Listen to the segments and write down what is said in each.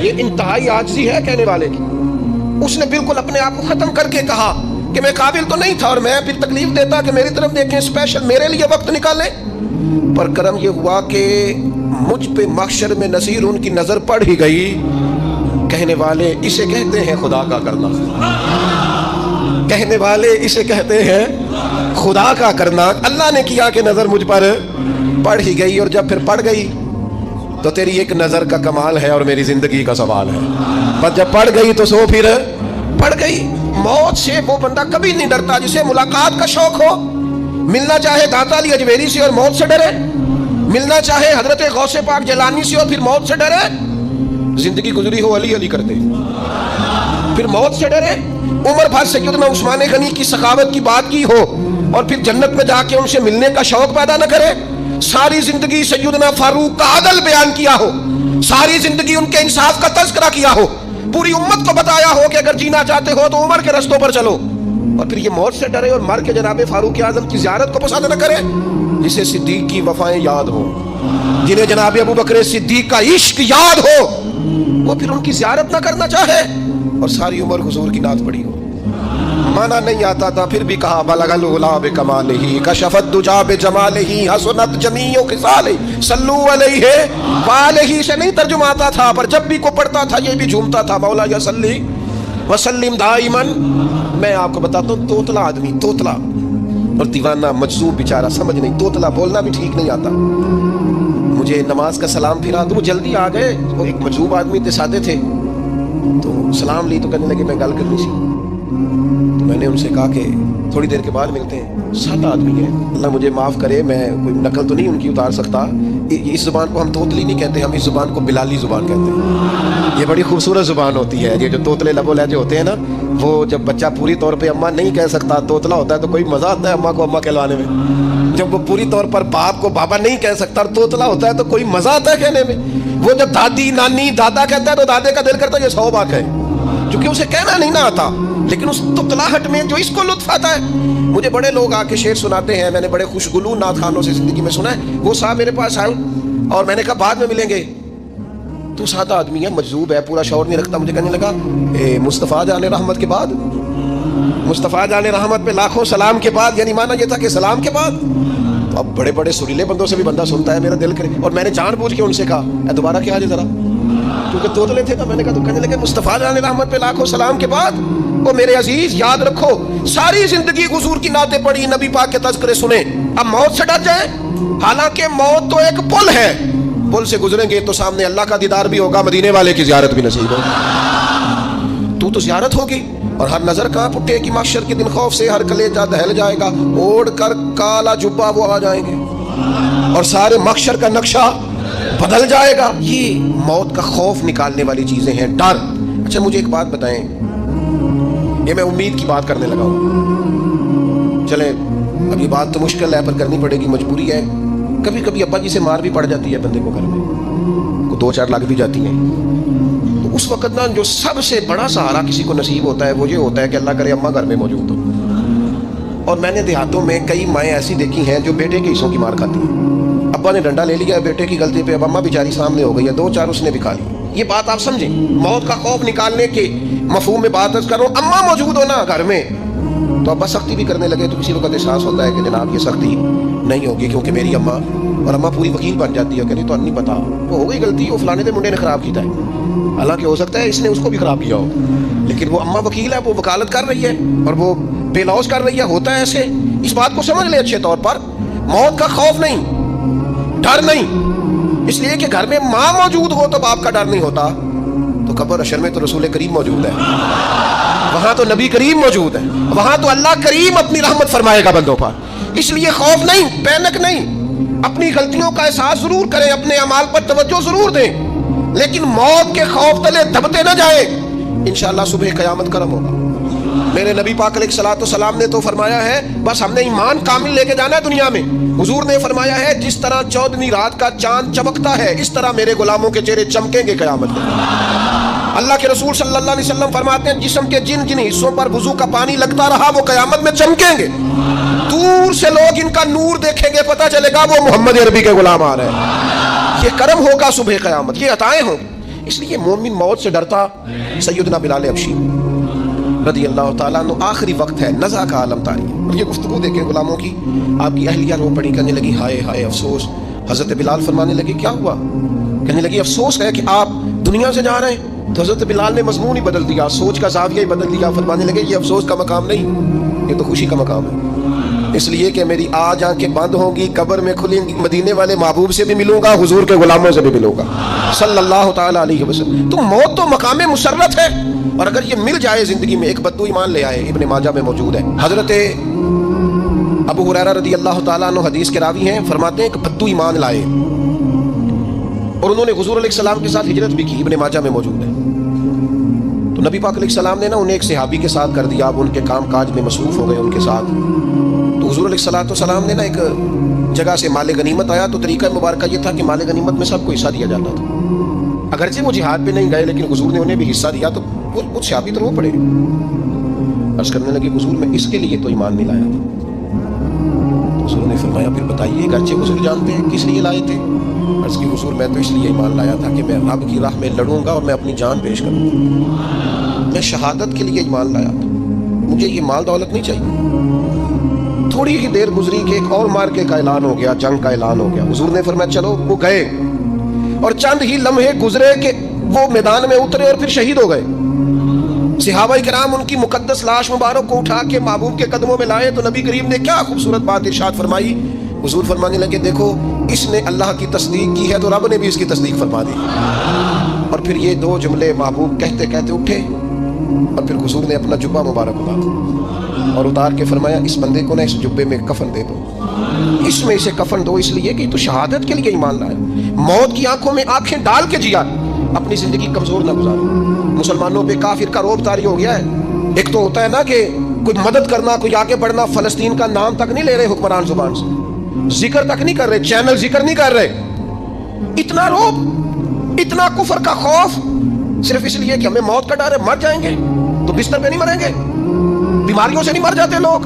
یہ انتہائی عاجزی ہے کہنے والے کی. اس نے بالکل اپنے آپ کو ختم کر کے کہا کہ میں قابل تو نہیں تھا اور میں پھر تکلیف دیتا کہ میری طرف دیکھیں اسپیشل میرے لیے وقت نکالیں. پر کرم یہ ہوا کہ مجھ پہ محشر میں نصیر ان کی نظر پڑ ہی گئی. کہنے والے اسے کہتے ہیں خدا کا کرنا. کہنے والے اسے کہتے ہیں خدا کا کرنا. اللہ نے کیا کہ نظر مجھ پر پڑ ہی گئی. اور جب پھر پڑ گئی تو تیری ایک نظر کا کمال ہے اور میری زندگی کا سوال ہے. بس جب پڑ گئی تو سو پھر پڑ گئی. موت سے وہ بندہ کبھی نہیں ڈرتا جسے ملاقات کا شوق ہو. ملنا چاہے داتا علی اجمیری سے اور موت سے ڈرے, ملنا چاہے حضرت غوث پاک جیلانی سے اور پھر موت سے ڈرے. زندگی گزری ہو علی علی کرتے پھر موت سے ڈرے. عمر بھر سیدنا عثمان غنی کی سخاوت کی بات کی ہو اور پھر جنت میں جا کے ان سے ملنے کا شوق پیدا نہ کرے. ساری زندگی سیدنا فاروق کا عدل بیان کیا ہو, ساری زندگی ان کے انصاف کا تذکرہ کیا ہو, پوری امت کو بتایا ہو کہ اگر جینا چاہتے ہو تو عمر کے رستوں پر چلو, اور پھر یہ موت سے ڈرے اور مر کے جناب فاروق اعظم کی زیارت کو پسند نہ کرے. جسے صدیق کی وفائیں یاد ہو, جنہیں جناب ابو بکر صدیق کا عشق یاد ہو, وہ پھر ان کی زیارت نہ کرنا چاہے اور ساری عمر حضور کی نعت پڑھی ہو. مانا نہیں آتا تھا پھر بھی کہا بلغ العلا بکمالہ کشف الدجی بجمالہ حسنت جمیع خصالہ صلو علیہ وآلہ سے نہیں ترجمہ آتا تھا, پر جب بھی کو پڑھتا تھا یہ بھی جھومتا تھا مولا یا صلی وسلم دائما. میں آپ کو بتاتا ہوں توتلا آدمی, توتلا اور دیوانہ مجذوب بیچارہ, سمجھ نہیں, توتلا بولنا بھی ٹھیک نہیں آتا. مجھے نماز کا سلام پھرا تو وہ جلدی آ گئے. وہ ایک مجذوب آدمی تھے, سادے تھے, تو سلام لی تو کہنے لگے میں گل کرنی سی. تو میں نے ان سے کہا کہ تھوڑی دیر کے بعد ملتے ہیں. 7 آدمی ہیں, اللہ مجھے معاف کرے, میں کوئی نقل تو نہیں ان کی اتار سکتا. اس زبان کو ہم توتلی نہیں کہتے, ہم اس زبان کو بلالی زبان کہتے ہیں. یہ بڑی خوبصورت زبان ہوتی ہے. یہ جو توتلے لب و لہجے ہوتے ہیں نا, وہ جب بچہ پوری طور پہ اماں نہیں کہہ سکتا, توتلا ہوتا ہے, تو کوئی مزہ آتا ہے اماں کو اماں کہلوانے میں. جب وہ پوری طور پر باپ کو بابا نہیں کہہ سکتا اور توتلا ہوتا ہے تو کوئی مزہ آتا ہے کہنے میں. وہ جب دادی نانی دادا کہتا ہے تو دادے کا دل کرتا ہے یہ 100 بار کہے, کیونکہ اسے کہنا نہیں نہ آتا. لیکن اس توتلاہٹ میں جو اس کو لطف آتا ہے. مجھے بڑے لوگ آ کے شعر سناتے ہیں, میں نے بڑے خوشگلو نعت خوانوں سے زندگی میں سنا ہے. وہ صاحب میرے پاس آئے اور میں نے کہا بعد میں ملیں گے. تو سادہ آدمی ہے, مجذوب ہے, پورا شعور نہیں رکھتا. مجھے کہنے لگا مصطفیٰ جان رحمت کے بعد, مصطفیٰ جان رحمت پہ لاکھوں سلام کے بعد, یعنی مانا یہ تھا کہ سلام کے بعد. تو اب بڑے بڑے سریلے بندوں سے بھی بندہ سنتا ہے, میرا دل کرے. اور میں نے جان بوجھ کے ان سے کہا دوبارہ کیا جی ذرا, کیونکہ توتلے تھے نا. میں نے کہا تو کہنے لگے مصطفیٰ جان رحمت پہ لاکھوں سلام کے بعد. وہ میرے عزیز یاد رکھو, ساری زندگی حضور کی نعتیں پڑھی, نبی پاک کے تذکرے سنے, اب موت سے ڈر جائیں. حالانکہ موت تو ایک پل ہے, پل سے گزریں گے تو سامنے اللہ کا دیدار بھی ہوگا, مدینے والے کی زیارت بھی نصیب ہوگی. تو زیارت ہوگی اور ہر نظر کانپ اٹھے کہ محشر کے دن خوف سے ہر کلیجہ دہل جائے گا. اوڑھ کر کالا جبہ وہ آ جائیں گے اور سارے محشر کا نقشہ بدل جائے گا. یہ موت کا خوف نکالنے والی چیزیں ہیں, ڈر. اچھا مجھے ایک بات بتائیں, یہ میں امید کی بات کرنے لگا ہوں. چلیں اب یہ بات تو مشکل ہے پر کرنی پڑے گی, مجبوری ہے. کبھی کبھی ابا جی سے مار بھی پڑ جاتی ہے بندے کو, گھر میں کو 2-4 لگ بھی جاتی ہیں. تو اس وقت نا جو سب سے بڑا سہارا کسی کو نصیب ہوتا ہے وہ یہ ہوتا ہے کہ اللہ کرے اماں گھر میں موجود ہو. اور میں نے دیہاتوں میں کئی مائیں ایسی دیکھی ہیں جو بیٹے کے حصوں کی مار کھاتی ہیں. ابا نے ڈنڈا لے لیا بیٹے کی غلطی پہ, اب اماں بیچاری سامنے ہو گئی ہے, 2-4 اس نے بھی کھا لی. یہ بات آپ سمجھیں, موت کا خوف نکالنے کے مفہوم میں بات کر رہا ہوں. اماں موجود ہو نا گھر میں تو ابا سختی بھی کرنے لگے تو کسی وقت احساس ہوتا ہے کہ جناب یہ سختی نہیں ہوگی کیونکہ میری اماں, اور اماں پوری وکیل بن جاتی ہے, کہ نہیں تو نہیں پتا وہ ہو گئی غلطی, وہ فلانے دے منڈے نے خراب کیتا ہے. حالانکہ ہو سکتا ہے اس نے اس کو بھی خراب کیا ہو, لیکن وہ اماں وکیل ہے, وہ وکالت کر رہی ہے اور وہ بے لوز کر رہی ہے. ہوتا ہے ایسے, اس بات کو سمجھ لے اچھے طور پر. موت کا خوف نہیں, ڈر نہیں, اس لیے کہ گھر میں ماں موجود ہو تو باپ کا ڈر نہیں ہوتا. تو قبر حشر میں تو رسول کریم موجود ہے, وہاں تو نبی کریم موجود ہے, وہاں تو اللہ کریم اپنی رحمت فرمائے گا بندوں پر. اس لیے خوف نہیں, پینک نہیں. اپنی غلطیوں کا احساس ضرور کریں, اپنے اعمال پر توجہ ضرور دیں, لیکن موت کے خوف تلے دبتے نہ جائیں. انشاءاللہ صبح قیامت کرم ہوگا. میرے نبی پاک علیہ الصلوۃ والسلام نے تو فرمایا ہے بس ہم نے ایمان کامل لے کے جانا ہے دنیا میں. حضور نے فرمایا ہے جس طرح 14ویں رات کا چاند چمکتا ہے اس طرح میرے غلاموں کے چہرے چمکیں گے قیامت میں. اللہ کے رسول صلی اللہ علیہ وسلم فرماتے ہیں جسم کے جن جن حصوں پر وضو کا پانی لگتا رہا وہ قیامت میں چمکیں گے. دور سے لوگ ان کا نور دیکھیں گے, پتہ چلے گا وہ محمد عربی کے غلام آ رہے ہیں. یہ کرم ہوگا صبح قیامت، یہ عطائیں ہوں. اس لیے مومن موت سے ڈرتا. سیدنا بلال حبشی رضی اللہ تعالیٰ عنہ، آخری وقت ہے، نزع کا عالم طاری ہے. اور یہ گفتگو دیکھیں غلاموں کی. آپ کی اہلیہ رو پڑی، کہنے لگی ہائے ہائے افسوس. حضرت بلال فرمانے لگے کیا ہوا؟ کہنے لگی افسوس ہے کہ آپ دنیا سے جا رہے ہیں. تو حضرت بلال نے مضمون ہی بدل دیا، سوچ کا زاویہ ہی بدل دیا. فرمانے لگے یہ افسوس کا مقام نہیں، یہ تو خوشی کا مقام ہے. اس لیے کہ میری آج آنکھیں بند ہوں گی، قبر میں کھلیں گی، مدینے والے محبوب سے بھی ملوں گا، حضور کے غلاموں سے بھی ملوں گا صلی اللہ تعالیٰ علیہ وسلم. تو موت تو مقام مسرت ہے، اور اگر یہ مل جائے زندگی میں. ایک بدو ایمان لے آئے، ابن ماجہ میں موجود ہے. حضرت ابو ہریرہ رضی اللہ تعالیٰ عنہ حدیث کے راوی ہیں، فرماتے ہیں کہ بدو ایمان لائے اور انہوں نے حضور علیہ السلام کے ساتھ ہجرت بھی کی. ابن ماجہ میں موجود ہے. تو نبی پاک علیہ السلام نے انہیں ایک صحابی کے ساتھ کر دیا. اب ان کے کام کاج میں مصروف ہو گئے ان کے ساتھ. تو حضور علیہ السلام نے ایک جگہ سے مال غنیمت آیا. تو طریقہ مبارکہ یہ تھا کہ مال غنیمت میں سب کو حصہ دیا جاتا تھا. اگرچہ وہ جہاد پہ نہیں گئے، لیکن حضور نے انہیں بھی حصہ دیا. تو وہ صحابی تو رو پڑے، عرض کرنے لگے حضور میں اس کے لیے تو ایمان نہیں لایا تھا. حضور نے فرمایا پھر بتائیے، اگرچہ حضور جانتے ہیں کس لیے لائے تھے. عرض کی حضور میں تو اس لیے ایمان لایا تھا کہ میں رب کی راہ میں لڑوں گا اور میں اپنی جان پیش کروں گا. میں شہادت کے لیے ایمان لایا تھا، مجھے یہ مال دولت نہیں چاہیے. تھوڑی ہی دیر گزری کہ ایک اور مارکے کا اعلان ہو گیا، جنگ کا اعلان ہو گیا. حضور نے فرمایا چلو. وہ گئے اور چند ہی لمحے گزرے کہ وہ میدان میں اترے اور پھر شہید ہو گئے. صحابہ کرام ان کی مقدس لاش مبارک کو اٹھا کے محبوب کے قدموں میں لائے. تو نبی کریم نے کیا خوبصورت بات ارشاد فرمائی. حضور فرمانے لگے دیکھو اس نے اللہ کی تصدیق کی ہے تو رب نے بھی اس کی تصدیق فرما دی. اور پھر یہ دو جملے محبوب کہتے کہتے اٹھے اور پھر حضور نے اپنا جبہ مبارک اتارا اور اتار کے فرمایا اس بندے کو نا اس جبے میں کفن دے دو، اس میں اسے کفن دو، اس لیے کہ تو شہادت کے لیے ایمان لایا. موت کی آنکھوں میں آنکھیں ڈال کے جیا، اپنی زندگی کمزور نہ گزارو. مسلمانوں پہ کافر کا روب طاری ہو گیا ہے. ایک تو ہوتا ہے نا کہ کوئی مدد کرنا، کوئی آگے بڑھنا، فلسطین کا نام تک نہیں لے رہے حکمران زبان سے، ذکر تک نہیں کر رہے، چینل ذکر نہیں کر رہے. اتنا روب، اتنا کفر کا خوف، صرف اس لیے کہ ہمیں موت کا ڈر ہے. مر جائیں گے تو بستر پہ نہیں مریں گے، بیماریوں سے نہیں مر جاتے لوگ.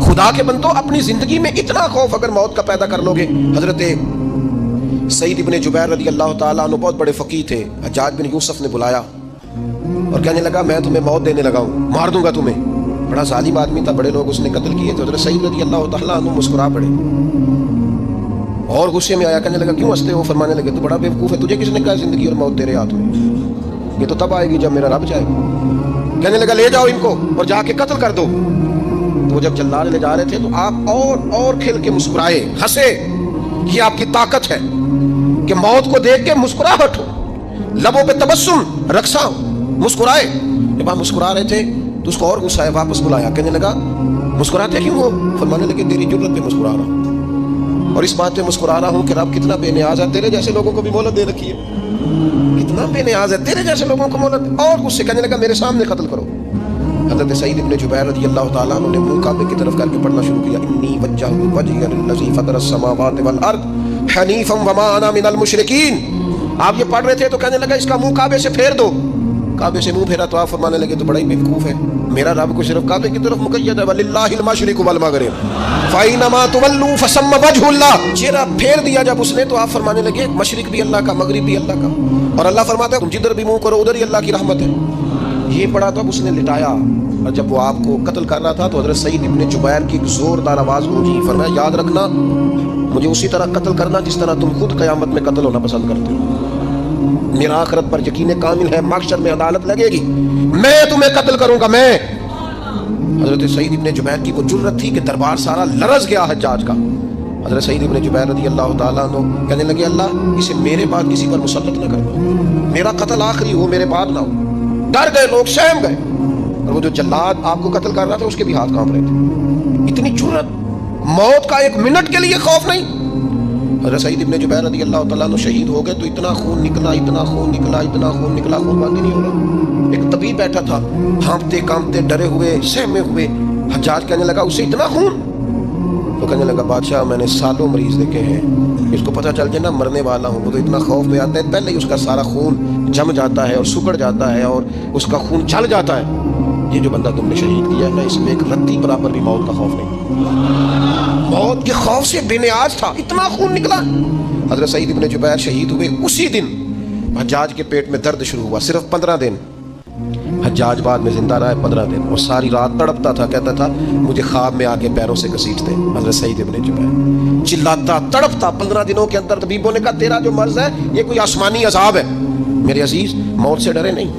خدا کے بندو اپنی زندگی میں اتنا خوف اگر موت کا پیدا کر لو گے. حضرت سعید ابن جبیر رضی اللہ تعالیٰ عنہ بہت بڑے فقیہ تھے. حجاج بن یوسف نے بلایا اور کہنے لگا میں تمہیں موت دینے لگا ہوں، مار دوں گا تمہیں. بڑا ظالم آدمی تھا، بڑے لوگ اس نے قتل کیے تھے. حضرت سعید رضی اللہ تعالیٰ عنہ مسکرا پڑے اور غصے میں آیا. کہنے لگا کیوں ہنستے ہو؟ فرمانے لگے تو بڑا بیوقوف ہے، تجھے کس نے کہا زندگی اور موت تیرے ہاتھ میں، یہ تو تب آئے گی جب میرا رب چاہے گا. کہنے لگا لے جاؤ ان کو اور جا کے قتل کر دو. تو جب جلال لے جا رہے تھے تو آپ اور کھل کے مسکرائے، ہنسے. یہ آپ کی طاقت ہے کہ موت کو دیکھ کے مسکراہٹ ہو، لبوں پہ تبسم رقصہ، مسکرائے. جب آپ مسکرا رہے تھے تو اس کو اور غصہ ہے، واپس بلایا. کہنے لگا مسکراتے کیوں ہو؟ فرمانے لگے تیری جرت پہ مسکرا رہا ہوں، اور اس بات پہ مسکرا رہا ہوں کہ رب کتنا بے نیاز ہے، تیرے جیسے لوگوں کو بھی مہلت دے رکھی ہے، کتنا بے نیاز ہے، تیرے جیسے لوگوں کو مہلت. اور اس سے کہنے لگا میرے سامنے قتل کرو. حضرت سعید ابن جبیر رضی اللہ تعالیٰ عنہ نے منہ کعبے کی طرف کر کے پڑھنا شروع کیا. انی وجہت وجہی للذی فطر السماوات والارض حنیفا وما انا من المشرکین. آپ یہ پڑھ رہے تھے تو کہنے لگا اس کا منہ کعبے سے پھیر دو. کعبے سے منہ پھیرا تو آپ فرمانے لگے تو بڑا ہی بیوقوف ہے، میرا رب کو صرف کعبے کی طرف مقید ہے. وللہ المشرق والمغرب فاینما تولوا فثم وجہ اللہ. چہرہ پھیر دیا جب اس نے تو آپ فرمانے لگے مشرق بھی اللہ کا، مغرب بھی اللہ کا. اور اللہ فرماتا ہے تم جدھر بھی منہ کرو ادھر ہی اللہ کی رحمت ہے. یہ پڑھا تو اب اس نے لٹایا، اور جب وہ آپ کو قتل کر رہا تھا تو حضرت سعید ابن جبیر کی ایک زوردار آواز گونجی. فرمایا یاد رکھنا مجھے اسی طرح قتل کرنا جس طرح تم خود قیامت میں قتل ہونا پسند کرتے ہو. میرا آخرت پر یقین کامل ہے، محشر میں عدالت لگے گی، میں تمہیں قتل کروں گا میں. حضرت سعید ابن جبیر کی وہ جرت تھی کہ دربار سارا لرز گیا حجاج کا. حضرت سعید ابن جبیر رضی اللہ تعالیٰ عنہ کہنے لگے اللہ اسے میرے بعد کسی پر مسلط نہ کرنا، میرا قتل آخری ہو، میرے بعد نہ ہو. ڈر گئے لوگ، سہم گئے. اور وہ جو جلاد آپ کو قتل کر رہا تھا اس کے بھی ہاتھ کانپ رہے تھے. اتنی جرت، موت کا ایک منٹ کے لیے خوف نہیں. حضرت سعید ابن جبیر رضی اللہ تعالیٰ عنہ شہید ہو گئے تو اتنا خون نکلا، اتنا خون نکلا، اتنا خون نکلا، خون بند نہیں ہو رہا. ایک طبیب بیٹھا تھا ہانپتے کانپتے ڈرے ہوئے سہمے ہوئے. حجاج کہنے لگا اسے اتنا خون؟ تو کہنے لگا بادشاہ میں نے سالوں مریض دیکھے ہیں، اس کو پتہ چل جائے نا مرنے والا ہوں وہ تو اتنا خوف میں آتا ہے پہلے ہی اس کا سارا خون جم جاتا ہے اور سکڑ جاتا ہے اور اس کا خون جل جاتا ہے. یہ جو بندہ تم نے شہید کیا ہے نا اس میں ایک رتی برابر بھی موت کا خوف نہیں. موت کے خوف سے بے نیاز تھا، اتنا خون نکلا. حضرت سعید ابن جبیر شہید ہوئے اسی دن حجاج کے پیٹ میں درد شروع ہوا، صرف 15 دن حجاج بعد میں زندہ رہا ہے 15 دن، اور ساری رات تڑپتا تھا، کہتا تھا مجھے خواب میں آ کے پیروں سے گھسیٹتے حضرت سعید ابن جبیر، چلاتا تڑپتا 15 دنوں کے اندر۔ طبیبوں نے کہا تیرا جو مرض ہے یہ کوئی آسمانی عذاب ہے۔ میرے عزیز، موت سے ڈرے نہیں،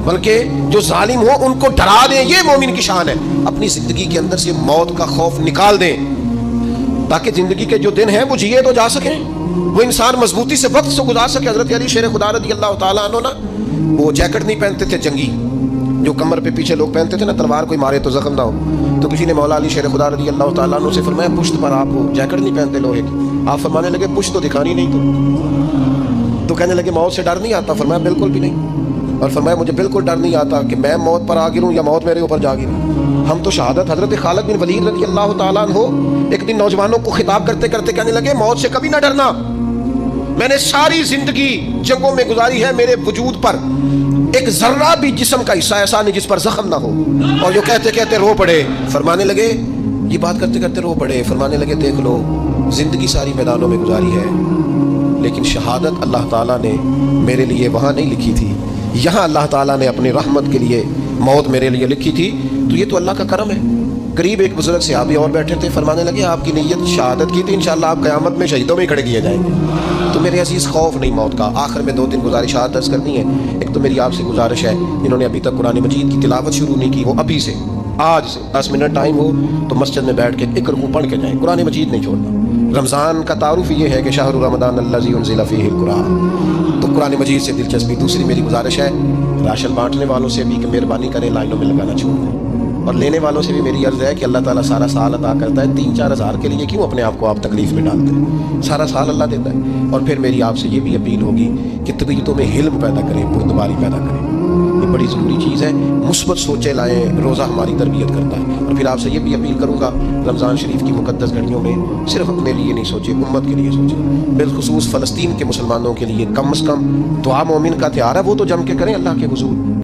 بلکہ جو ظالم ہو ان کو ڈرا دیں، یہ مومن کی شان ہے۔ اپنی زندگی کے اندر سے موت کا خوف نکال دیں تاکہ زندگی کے جو دن ہیں وہ جیے تو جا سکیں، وہ انسان مضبوطی سے وقت سے گزار سکے۔ حضرت علی شیر خدا رضی اللہ تعالیٰ عنہ نا وہ جیکٹ نہیں پہنتے تھے جنگی، جو کمر پہ پیچھے لوگ پہنتے تھے نا، تلوار کوئی مارے تو زخم نہ ہو، تو کسی نے مولا علی شیر خدا رضی اللہ تعالیٰ عنہ سے فرمایا پشت پر آپ وہ جیکٹ نہیں پہنتے لوہے کی، آپ فرمانے لگے پشت تو دکھانی نہیں، تو کہنے لگے موت سے ڈر نہیں آتا؟ فرمایا بالکل بھی نہیں، اور فرمایا مجھے بالکل ڈر نہیں آتا کہ میں موت پر آ گروں یا موت میرے اوپر جا گرے۔ ہم تو شہادت حضرت خالد بن ولید رضی اللہ تعالیٰ عنہ ایک دن نوجوانوں کو خطاب کرتے کرتے کہنے لگے موت سے کبھی نہ ڈرنا، میں نے ساری زندگی جنگوں میں گزاری ہے، میرے وجود پر ایک ذرہ بھی جسم کا حصہ ایسا نہیں جس پر زخم نہ ہو۔ اور جو کہتے کہتے رو پڑے، فرمانے لگے یہ بات کرتے کرتے رو پڑے، فرمانے لگے دیکھ لو زندگی ساری میدانوں میں گزاری ہے، لیکن شہادت اللہ تعالیٰ نے میرے لیے وہاں نہیں لکھی تھی، یہاں اللہ تعالیٰ نے اپنی رحمت کے لیے موت میرے لیے لکھی تھی، تو یہ تو اللہ کا کرم ہے۔ قریب ایک بزرگ صحابی اور بیٹھے تھے، فرمانے لگے آپ کی نیت شہادت کی تھی، انشاءاللہ آپ قیامت میں شہیدوں میں کھڑے کیے جائیں گے۔ تو میرے عزیز خوف نہیں موت کا۔ آخر میں 2-3 گزارشات عرض کرنی ہے۔ ایک تو میری آپ سے گزارش ہے، جنہوں نے ابھی تک قرآن مجید کی تلاوت شروع نہیں کی، وہ ابھی سے آج سے 10 منٹ ٹائم ہو تو مسجد میں بیٹھ کے ایک رکوع پڑھ کے جائیں، قرآن مجید نہیں چھوڑنا۔ رمضان کا تعارف یہ ہے کہ شہر رمضان الذی انزل فیہ القرآن، تو قرآن مجید سے دلچسپی۔ دوسری میری گزارش ہے راشن بانٹنے والوں سے بھی کہ مہربانی کریں لائنوں میں لگانا چھوڑ دیں، اور لینے والوں سے بھی میری عرض ہے کہ اللہ تعالیٰ سارا سال عطا کرتا ہے، 3-4 ہزار کے لیے کیوں اپنے آپ کو آپ تکلیف میں ڈالتے ہیں، سارا سال اللہ دیتا ہے۔ اور پھر میری آپ سے یہ بھی اپیل ہوگی کہ طبیعتوں میں حلم پیدا کریں، بردباری پیدا کریں، یہ بڑی ضروری چیز ہے۔ مثبت سوچیں لائیں، روزہ ہماری تربیت کرتا ہے۔ اور پھر آپ سے یہ بھی اپیل کروں گا رمضان شریف کی مقدس گھڑیوں میں صرف اپنے لیے نہیں سوچیں، امت کے لیے سوچیں، بالخصوص فلسطین کے مسلمانوں کے لیے۔ کم از کم دعا مومن کا تیار ہے، وہ تو جم کے کریں اللہ کے حضور۔